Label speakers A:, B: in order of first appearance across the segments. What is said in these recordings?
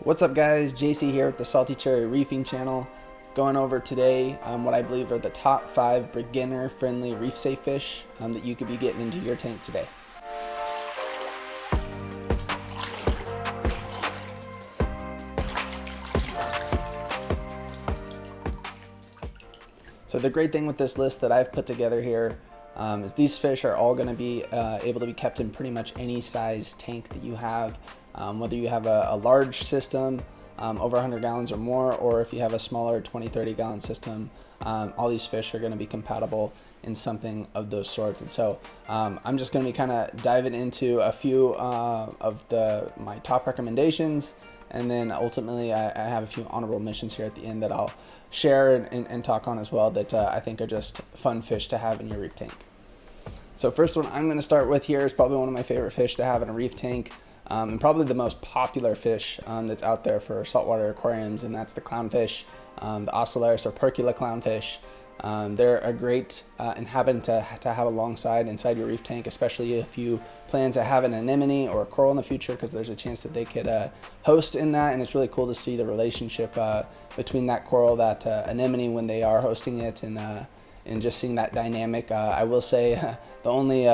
A: What's up guys, JC here with the Salty Cherry Reefing channel, going over today what I believe are the top 5 beginner friendly reef safe fish that you could be getting into your tank today. So the great thing with this list that I've put together here is these fish are all going to be able to be kept in pretty much any size tank that you have. Whether you have a large system over 100 gallons or more, or if you have a smaller 20-30 gallon system, all these fish are going to be compatible in something of those sorts. And so I'm just going to be kind of diving into a few of my top recommendations, and then ultimately I have a few honorable mentions here at the end that I'll share and talk on as well that I think are just fun fish to have in your reef tank. So first one I'm going to start with here is probably one of my favorite fish to have in a reef tank. And probably the most popular fish that's out there for saltwater aquariums, and that's the clownfish, the Ocellaris or clownfish. They're a great inhabitant to have alongside inside your reef tank, especially if you plan to have an anemone or a coral in the future, because there's a chance that they could host in that, and it's really cool to see the relationship between that coral, that anemone when they are hosting it, and just seeing that dynamic. I will say the only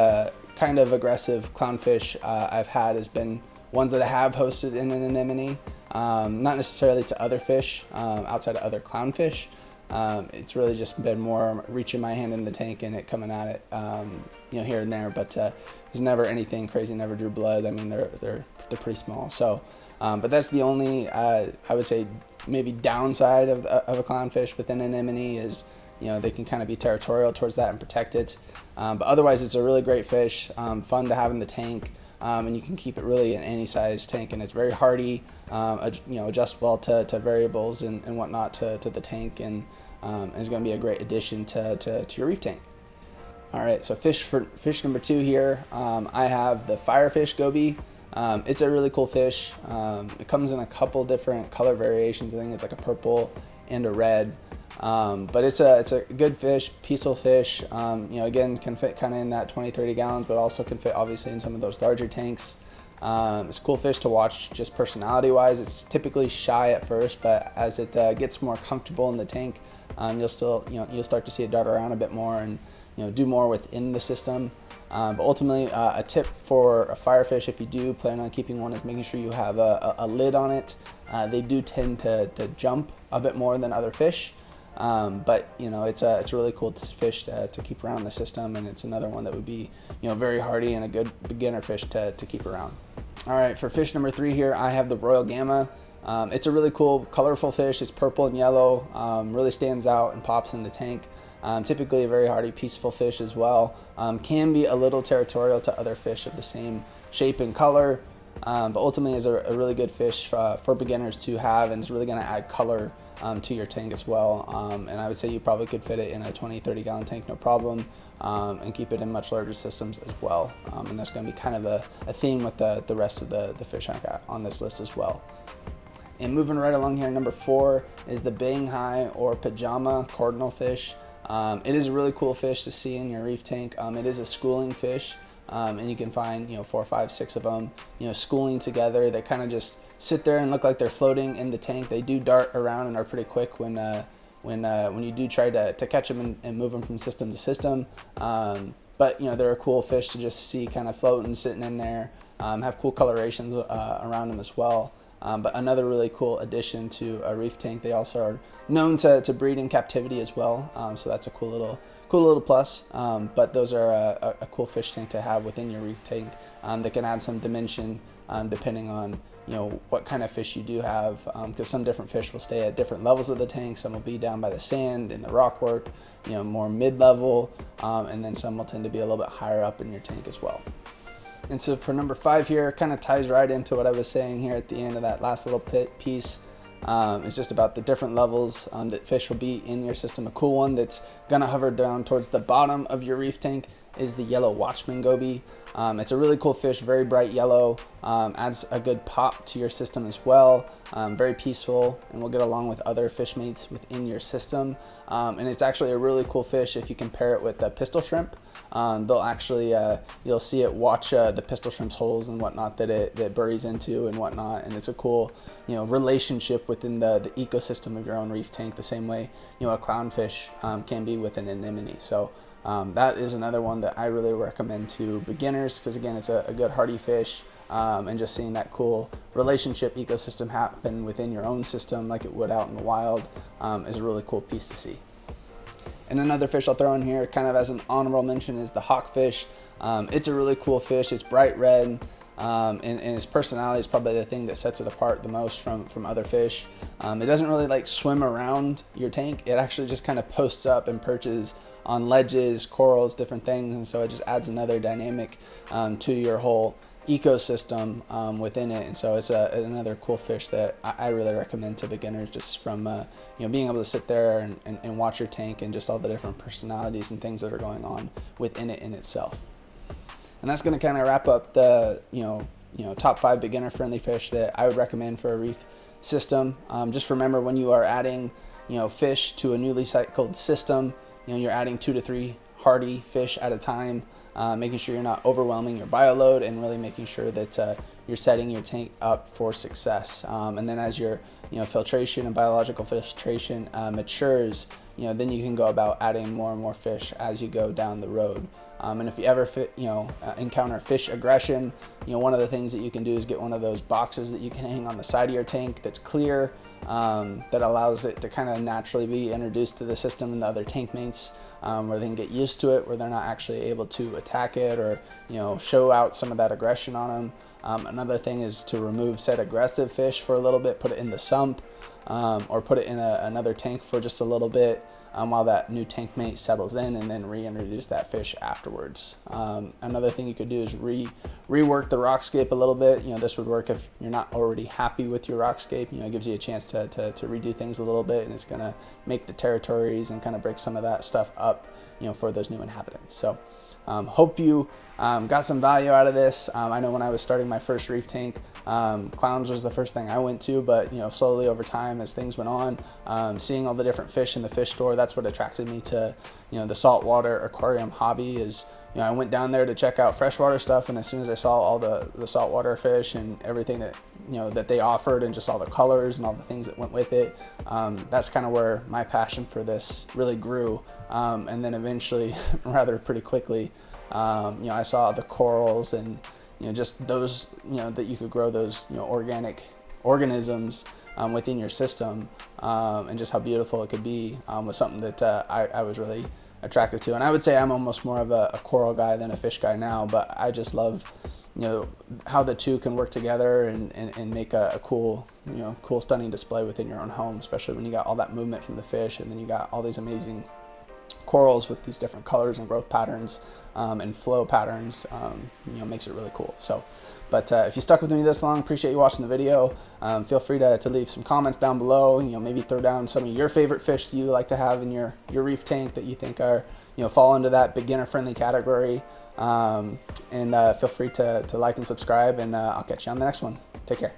A: kind of aggressive clownfish I've had has been ones that have hosted in an anemone, not necessarily to other fish outside of other clownfish. It's really just been more reaching my hand in the tank and it coming at it, here and there. But there's never anything crazy, never drew blood. I mean, they're pretty small. So, but that's the only I would say maybe downside of a clownfish within an anemone is, they can kind of be territorial towards that and protect it. But otherwise, it's a really great fish, fun to have in the tank, and you can keep it really in any size tank. And it's very hardy, adjust well to variables and whatnot to the tank, and is going to be a great addition to your reef tank. All right, so fish number 2 here, I have the Firefish Goby. It's a really cool fish. It comes in a couple different color variations. I think it's like a purple and a red. But it's a good fish, peaceful fish. Again, can fit kind of in that 20-30 gallons, but also can fit obviously in some of those larger tanks. It's a cool fish to watch just personality wise. It's typically shy at first, but as it gets more comfortable in the tank, you'll start to see it dart around a bit more and do more within the system. But ultimately, a tip for a firefish, if you do plan on keeping one, is making sure you have a lid on it. They do tend to jump a bit more than other fish. But it's a really cool fish to keep around the system, and it's another one that would be very hardy and a good beginner fish to keep around. All right, for fish number 3 here, I have the Royal Gramma. It's a really cool, colorful fish. It's purple and yellow, really stands out and pops in the tank. Typically a very hardy, peaceful fish as well. Can be a little territorial to other fish of the same shape and color, but ultimately is a really good fish for beginners to have, and is really going to add color to your tank as well. And I would say you probably could fit it in a 20-30 gallon tank, no problem, and keep it in much larger systems as well. And that's going to be kind of a theme with the rest of the fish I got on this list as well. And moving right along here, number 4 is the Banggai or Pajama Cardinalfish. It is a really cool fish to see in your reef tank. It is a schooling fish, and you can find 4, 5, 6 of them schooling together. They kind of just sit there and look like they're floating in the tank. They do dart around and are pretty quick when you do try to catch them and move them from system to system. But they're a cool fish to just see kind of floating, sitting in there. Have cool colorations around them as well. But another really cool addition to a reef tank. They also are known to breed in captivity as well. So that's a cool little plus. But those are a cool fish tank to have within your reef tank that can add some dimension depending on what kind of fish you do have, because some different fish will stay at different levels of the tank. Some will be down by the sand in the rock work, more mid-level, and then some will tend to be a little bit higher up in your tank as well. And so for number 5 here, kind of ties right into what I was saying here at the end of that last little piece. It's just about the different levels that fish will be in your system. A cool one that's going to hover down towards the bottom of your reef tank is the yellow Watchman Goby. It's a really cool fish, very bright yellow, adds a good pop to your system as well, very peaceful, and will get along with other fish mates within your system. And it's actually a really cool fish if you compare it with the pistol shrimp. They'll actually, you'll see it watch the pistol shrimp's holes and whatnot that it buries into and whatnot, and it's a cool, relationship within the ecosystem of your own reef tank, the same way, a clownfish can be with an anemone. So that is another one that I really recommend to beginners, because again, it's a good hardy fish, and just seeing that cool relationship ecosystem happen within your own system like it would out in the wild is a really cool piece to see. And another fish I'll throw in here kind of as an honorable mention is the hawkfish. It's a really cool fish. It's bright red, and its personality is probably the thing that sets it apart the most from other fish. It doesn't really like swim around your tank. It actually just kind of posts up and perches on ledges, corals, different things, and so it just adds another dynamic to your whole ecosystem within it. And so it's another cool fish that I really recommend to beginners, just from being able to sit there and watch your tank and just all the different personalities and things that are going on within it in itself. And that's going to kind of wrap up the top 5 beginner friendly fish that I would recommend for a reef system. Just remember, when you are adding fish to a newly cycled system, you're adding 2 to 3 hardy fish at a time, making sure you're not overwhelming your bioload, and really making sure that you're setting your tank up for success. And then as your filtration and biological filtration matures, then you can go about adding more and more fish as you go down the road. And if you ever encounter fish aggression, one of the things that you can do is get one of those boxes that you can hang on the side of your tank that's clear, that allows it to kind of naturally be introduced to the system and the other tank mates, where they can get used to it, where they're not actually able to attack it or show out some of that aggression on them. Another thing is to remove said aggressive fish for a little bit, put it in the sump, or put it in another tank for just a little bit, while that new tank mate settles in, and then reintroduce that fish afterwards. Another thing you could do is rework the rockscape a little bit. This would work if you're not already happy with your rockscape. It gives you a chance to redo things a little bit, and it's going to make the territories and kind of break some of that stuff up for those new inhabitants. So hope you got some value out of this. I know when I was starting my first reef tank, clowns was the first thing I went to, but slowly over time, as things went on, seeing all the different fish in the fish store, that's what attracted me to the saltwater aquarium hobby. Is I went down there to check out freshwater stuff, and as soon as I saw all the saltwater fish and everything that that they offered, and just all the colors and all the things that went with it, that's kind of where my passion for this really grew. And then eventually, rather pretty quickly, I saw the corals and just those that you could grow those organic organisms within your system, and just how beautiful it could be, was something that I was really attracted to. And I would say I'm almost more of a coral guy than a fish guy now, but I just love how the two can work together and make a cool stunning display within your own home, especially when you got all that movement from the fish, and then you got all these amazing corals with these different colors and growth patterns and flow patterns. Makes it really cool. So but if you stuck with me this long, appreciate you watching the video. Feel free to leave some comments down below. Maybe throw down some of your favorite fish that you like to have in your reef tank that you think are fall into that beginner friendly category. And feel free to like and subscribe, and I'll catch you on the next one. Take care.